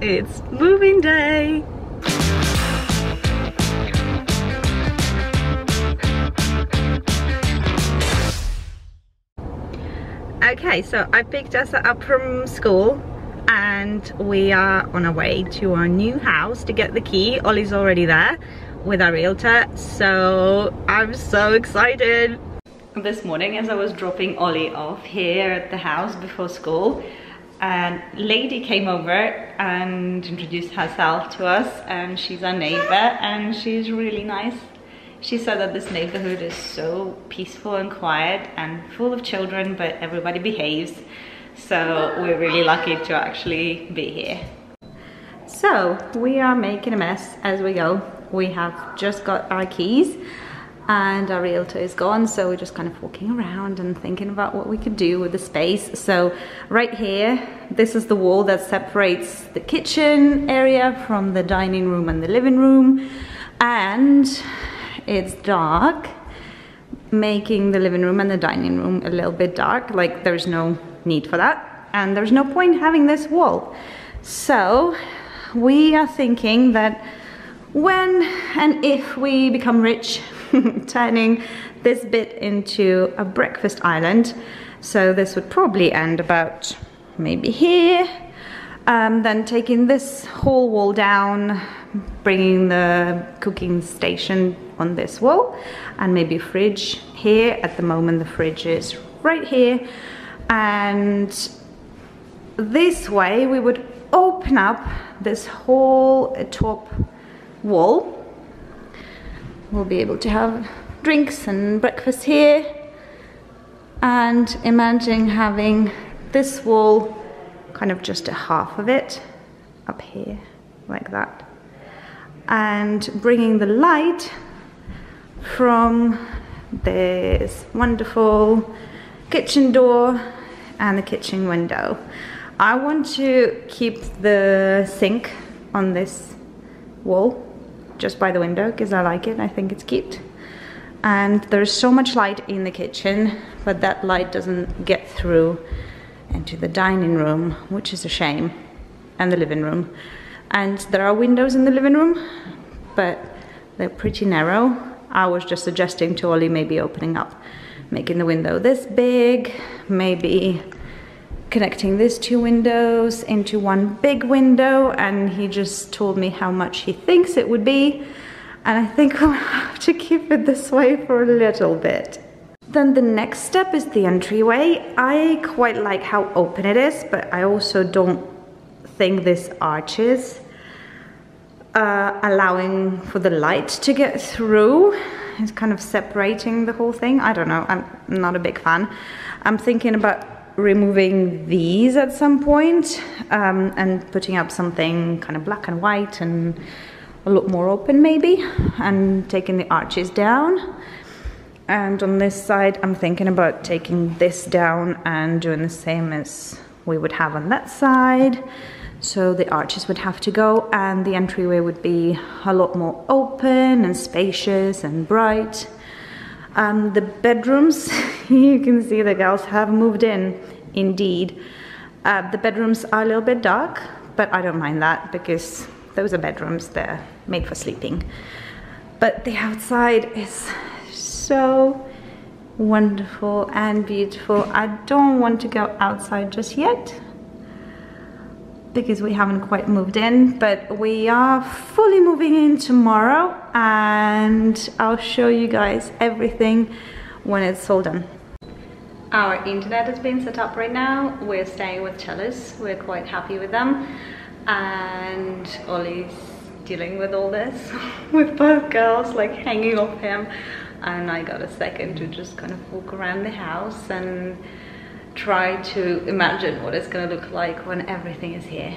It's moving day. Okay, so I picked us up from school and we are on our way to our new house to get the key. Ollie's already there with our realtor, so I'm so excited. This morning as I was dropping Ollie off here at the house before school, a lady came over and introduced herself to us, and she's our neighbor and she's really nice. She said that this neighborhood is so peaceful and quiet and full of children, but everybody behaves. So we're really lucky to actually be here. So we are making a mess as we go. We have just got our keys and our realtor is gone, so we're just kind of walking around and thinking about what we could do with the space. So right here, this is the wall that separates the kitchen area from the dining room and the living room, and it's dark, making the living room and the dining room a little bit dark. Like, there's no need for that, and there's no point having this wall. So we are thinking that when and if we become rich, turning this bit into a breakfast island. So this would probably end about maybe here, then taking this whole wall down, bringing the cooking station on this wall, and maybe a fridge here. At the moment the fridge is right here, and this way we would open up this whole top wall. We'll be able to have drinks and breakfast here, and imagine having this wall, kind of just a half of it up here like that, and bringing the light from this wonderful kitchen door and the kitchen window. I want to keep the sink on this wall just by the window because I like it. I think it's cute, and there's so much light in the kitchen, but that light doesn't get through into the dining room, which is a shame, and the living room. And there are windows in the living room, but they're pretty narrow. I was just suggesting to Ollie maybe opening up, making the window this big, maybe connecting these two windows into one big window, and he just told me how much he thinks it would be, and I think we'll have to keep it this way for a little bit. Then the next step is the entryway. I quite like how open it is, but I also don't think this arches allowing for the light to get through. It's kind of separating the whole thing. I don't know, I'm not a big fan. I'm thinking about removing these at some point, and putting up something kind of black and white and a lot more open maybe, and taking the arches down. And on this side I'm thinking about taking this down and doing the same as we would have on that side. So the arches would have to go, and the entryway would be a lot more open and spacious and bright. The bedrooms, you can see the girls have moved in, indeed. The bedrooms are a little bit dark, but I don't mind that because those are bedrooms, they're made for sleeping. But the outside is so wonderful and beautiful. I don't want to go outside just yet because we haven't quite moved in, but we are fully moving in tomorrow, and I'll show you guys everything when it's all done. Our internet has been set up right now. We're staying with Chalice. We're quite happy with them, and Ollie's dealing with all this with both girls like hanging off him, and I got a second to just kind of walk around the house and try to imagine what it's going to look like when everything is here.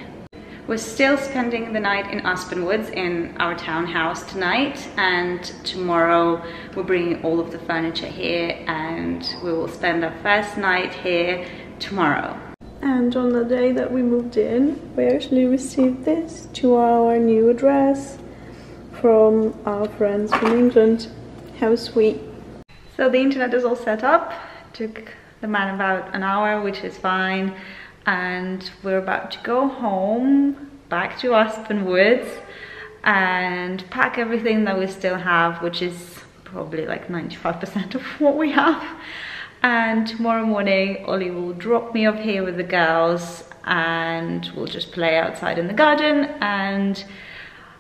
We're still spending the night in Aspen Woods in our townhouse tonight, and tomorrow we're bringing all of the furniture here, and we will spend our first night here tomorrow. And on the day that we moved in, we actually received this to our new address from our friends from England. How sweet. So the internet is all set up. Took the man about an hour, which is fine, and we're about to go home back to Aspen Woods and pack everything that we still have, which is probably like 95% of what we have. And tomorrow morning Ollie will drop me off here with the girls and we'll just play outside in the garden, and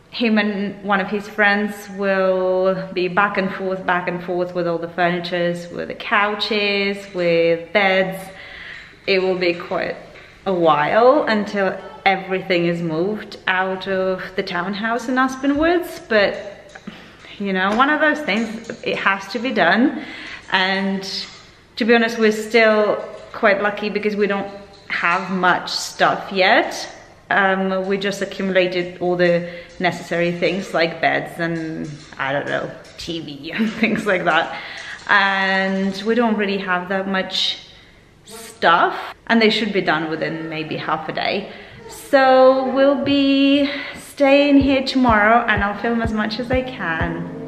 him and one of his friends will be back and forth with all the furnitures, with the couches, with beds. It will be quite a while until everything is moved out of the townhouse in Aspen Woods, but you know, one of those things, it has to be done. And to be honest, we're still quite lucky because we don't have much stuff yet. We just accumulated all the necessary things like beds and, I don't know, TV and things like that. And we don't really have that much stuff, and they should be done within maybe half a day. So we'll be staying here tomorrow and I'll film as much as I can.